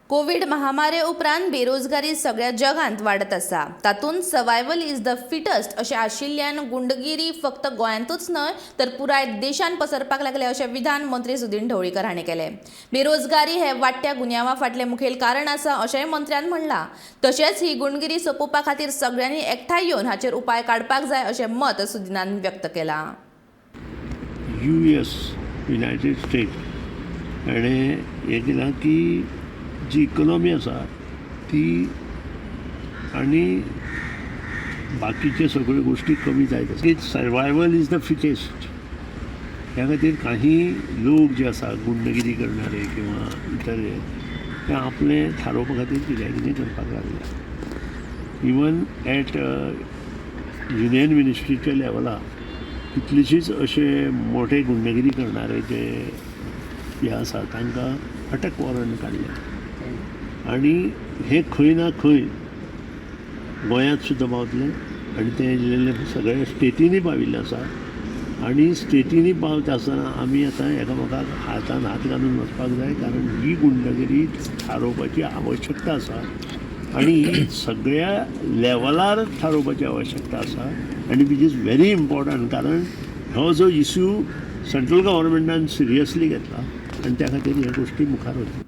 Covid महामारी उपरांत बेरोजगारी सगळ्या जगांत वाडत आसा। तातूंत सर्वायवल इज द फिटस्ट अशें आशिल्ल्यान गुंडगिरी फक्त गोंयांतूच न्हय तर पुराय देशांत पसरपाक लागले अशें विधान मंत्री सुदीन ढवळीकर हांणी केलें। बेरोजगारी हे वाडट्या गुन्यांवा फाटलें मुखेल कारण आसा अशेंय मंत्र्यान म्हणलां। तशेंच ही गुंडगिरी सोंपोवपा खातीर सगळ्यांनी एकठांय येवन हाचेर उपाय काडपाक जाय अशें मत सुदिनान व्यक्त केलां। युनायटेड स्टेट्स हाणें हें केलां की जी इकॉनॉमी आसा ती आनी बाकीचे सगळ्यो गोष्टी कमी जायत आसा। सर्वायवल इज द फिटेस्ट ह्या खातीर काही लोक जे आसा गुंडगिरी करणारे किंवा इतर ते आपलें थारोवपा खातीर कितें करपाक लागले। इवन एट युनियन मिनिस्ट्रीच्या लेवलार कितलीशीच अशे मोठे गुंडगिरी करणारे जे आसा तांकां अटक वॉरंट काडले आनी हे खंय ना खंय गोंयांत सुद्दां पावतले आनी ते सगळ्या स्टेटींनी पाविल्ले आसा। आनी स्टेटींनी पावता आसतना आमी आतां एकामेकाक हातान हात घालून वचपाक जाय, कारण ही गुंडगिरी थारोवपाची आवश्यकता आसा आनी ही सगळ्या लेवलार थारोवपाची आवश्यकता आसा आनी वीच इज व्हेरी इम्पॉर्टंट, कारण हो जो इश्यू सेंट्रल गव्हर्मेंटान सिरियसली घेतला आनी त्या खातीर ह्यो गोश्टी मुखार वतल्यो।